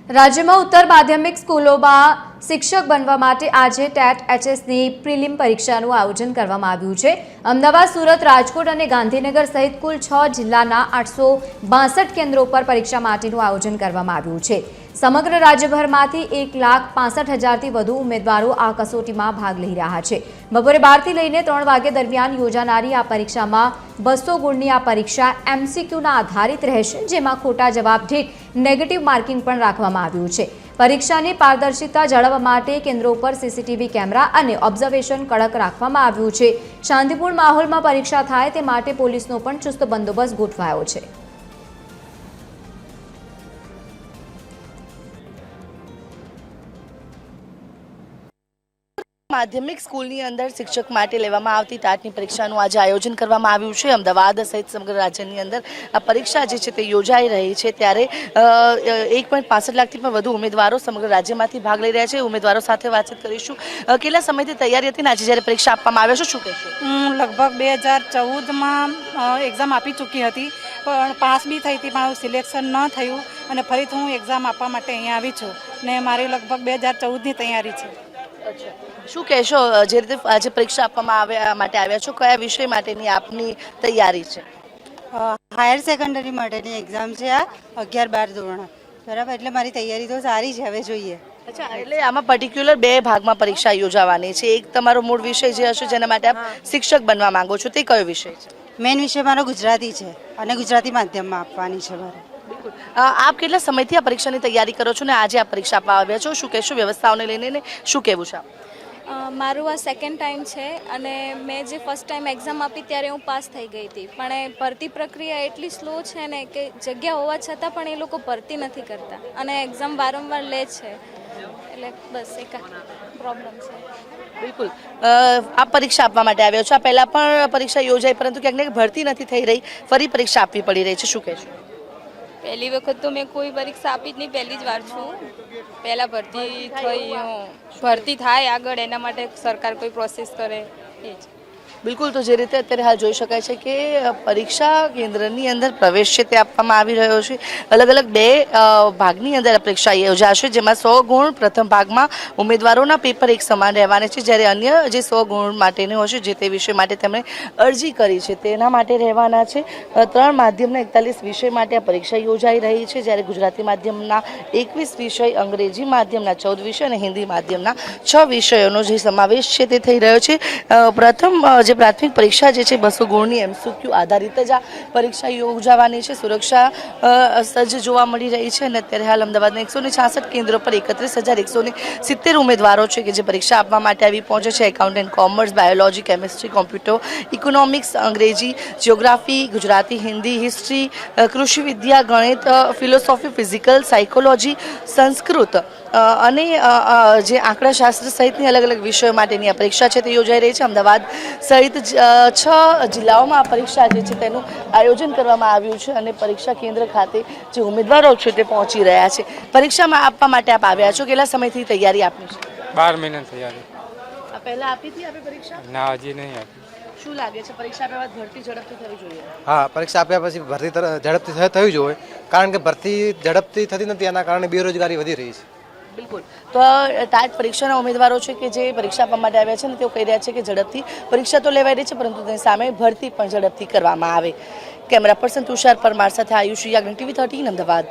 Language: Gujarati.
રાજ્યમાં ઉત્તર માધ્યમિક સ્કૂલોમાં શિક્ષક બનવા માટે આજે ટેટ એચએસની પ્રિલિમ પરીક્ષાનું આયોજન કરવામાં આવ્યું છે। અમદાવાદ, સુરત, રાજકોટ અને ગાંધીનગર સહિત કુલ 6 જિલ્લાના 862 કેન્દ્રો પર પરીક્ષા માટેનું આયોજન કરવામાં આવ્યું છે। સમગ્ર રાજ્યભરમાંથી 1,65,000થી વધુ ઉમેદવારો આ કસોટીમાં ભાગ લઈ રહ્યા છે। બપોરે 12 થી લઈને 3 વાગ્યા દરમિયાન યોજાનારી આ પરીક્ષામાં 200 ગુણની આ પરીક્ષા એમસીક્યુના આધારિત રહેશે, જેમાં ખોટા જવાબ દીઠ નેગેટિવ માર્કિંગ પણ રાખવામાં આવ્યું છે। પરીક્ષાની પારદર્શિતા જાળવવા માટે કેન્દ્રો પર સીસીટીવી કેમેરા અને ઓબ્ઝર્વેશન કડક રાખવામાં આવ્યું છે। શાંતિપૂર્ણ માહોલમાં પરીક્ષા થાય તે માટે પોલીસનો પણ ચુસ્ત બંદોબસ્ત ગોઠવાયો છે। માધ્યમિક સ્કૂલની અંદર શિક્ષક માટે લેવામાં આવતી ટાટની પરીક્ષાનું આજે આયોજન કરવામાં આવ્યું છે। અમદાવાદ સહિત સમગ્ર રાજ્યની અંદર આ પરીક્ષા જે છે તે યોજાઈ રહી છે, ત્યારે 1.65 લાખથી પણ વધુ ઉમેદવારો સમગ્ર રાજ્યમાંથી ભાગ લઈ રહ્યા છે। ઉમેદવારો સાથે વાતચીત કરીશું। કેટલા સમયથી તૈયારી હતી ને આજે જ્યારે પરીક્ષા આપવામાં આવ્યો છે, શું કહેશો? હું લગભગ 2014માં એક્ઝામ આપી ચૂકી હતી, પણ પાસ બી થઈ હતી, પણ સિલેક્શન ન થયું અને ફરીથી હું એક્ઝામ આપવા માટે અહીંયા આવી છું ને મારી લગભગ 2014ની તૈયારી છે। શું કહેશો, જે રીતે આજે પરીક્ષા આપવામાં માટે આવ્યા છો, કયા વિષય માટેની આપની તૈયારી છે? હાયર સેકન્ડરી માટેની એક્ઝામ છે આ 11-12 ધોરણ, બરાબર, એટલે મારી તૈયારી તો સારી છે, હવે જોઈએ। અચ્છા, એટલે આમાં પર્ટિક્યુલર 2 ભાગમાં પરીક્ષા યોજાવાની છે। એક તમારો મૂળ વિષય જે હશે જેના માટે આપ શિક્ષક બનવા માંગો છો, તે કયો વિષય છે? મેઇન વિષય મારો ગુજરાતી છે અને ગુજરાતી માધ્યમમાં આપવાની છે મારે। બિલકુલ, આપ કેટલા સમયથી આ પરીક્ષાની તૈયારી કરો છો ને આજે આ પરીક્ષા આપવા આવ્યા છો, શું કહેશો? વ્યવસ્થાઓને લઈને શું કહેવું છે? મારું આ સેકન્ડ ટાઈમ છે અને મેં જે ફર્સ્ટ ટાઈમ એક્ઝામ આપી ત્યારે હું પાસ થઈ ગઈ હતી, પણ એ ભરતી પ્રક્રિયા એટલી સ્લો છે ને કે જગ્યા હોવા છતાં પણ એ લોકો ભરતી નથી કરતા અને એક્ઝામ વારંવાર લે છે, એટલે બસ એક પ્રોબ્લેમ છે। બિલકુલ, આપ પરીક્ષા આપવા માટે આવ્યો છો, આ પહેલાં પણ પરીક્ષા યોજાઈ પરંતુ ક્યાંક ને ભરતી નથી થઈ રહી, ફરી પરીક્ષા આપવી પડી રહી છે, શું કહેશો? પહેલી વખત તો મેં કોઈ પરીક્ષા આપી જ નહીં, પહેલી જ વાર છું। પહેલાં ભરતી થાય આગળ એના માટે સરકાર કોઈ પ્રોસેસ કરે એ જ। બિલકુલ, તો જે રીતે અત્યારે હાલ જોઈ શકાય છે કે પરીક્ષા કેન્દ્રની અંદર પ્રવેશ છે તે આપવામાં આવી રહ્યો છે। અલગ અલગ 2 ભાગની અંદર આ પરીક્ષા યોજાશે, જેમાં 100 ગુણ પ્રથમ ભાગમાં ઉમેદવારોના પેપર એક સમાન રહેવાના છે, જ્યારે અન્ય જે 100 ગુણ માટેનું હશે, જે તે વિષય માટે તેમણે અરજી કરી છે તેના માટે રહેવાના છે। 3 માધ્યમના 41 વિષય માટે આ પરીક્ષા યોજાઈ રહી છે, જ્યારે ગુજરાતી માધ્યમના 21 વિષય, અંગ્રેજી માધ્યમના 14 વિષય અને હિન્દી માધ્યમના 6 વિષયોનો જે સમાવેશ છે તે થઈ રહ્યો છે। પ્રથમ જે પ્રાથમિક પરીક્ષા જે છે 200 ગુણની એમસીક્યુ આધારિત જ આ પરીક્ષા યોજાવાની છે। સુરક્ષા સજ્જ જોવા મળી રહી છે અને અત્યારે હાલ અમદાવાદના 166 કેન્દ્રો પર 31,170 ઉમેદવારો છે કે જે પરીક્ષા આપવા માટે આવી પહોંચે છે। Accountant, commerce, biology, chemistry, computer, economics, અંગ્રેજી, જિયોગ્રાફી, ગુજરાતી, હિન્દી, હિસ્ટ્રી, કૃષિ વિદ્યા, ગણિત, ફિલોસોફી, ફિઝિકલ, સાયકોલોજી, સંસ્કૃત અને જે આંકડાશાસ્ત્ર સહિતની અલગ અલગ વિષયો માટેની આ પરીક્ષા છે તે યોજાઈ રહી છે। અમદાવાદ સહિત 6 જિલ્લાઓમાં આ પરીક્ષા જે છે તેનું આયોજન કરવામાં આવ્યું છે અને પરીક્ષા કેન્દ્ર ખાતે જે ઉમેદવારો છે તે પહોંચી રહ્યા છે। પરીક્ષામાં આપવા માટે આપ આવ્યા છો, કેટલા સમયથી તૈયારી આપની છે? 12 મહિનાની તૈયારી। આ પહેલા આપી હતી આપે પરીક્ષા? ના, હજી નહીં આપી। શું લાગે છે, પરીક્ષા આપ્યા બાદ ભરતી ઝડપથી થવી જોઈએ? હા, પરીક્ષા આપ્યા પછી ભરતી ઝડપથી થવી જોઈએ, કારણ કે ભરતી ઝડપથી થતી નથી, એના કારણે બેરોજગારી વધી રહી છે। બિલકુલ, તો ટાટ પરીક્ષાના ઉમેદવારો છે કે જે પરીક્ષા આપવા માટે આવ્યા છે ને તેઓ કહી રહ્યા છે કે ઝડપથી પરીક્ષા તો લેવાઈ રહી છે, પરંતુ તેની સામે ભરતી પણ ઝડપથી કરવામાં આવે। કેમેરા પર્સન તુષાર પરમાર સાથે આયુષી યાજ્ઞ, TV 13 અમદાવાદ।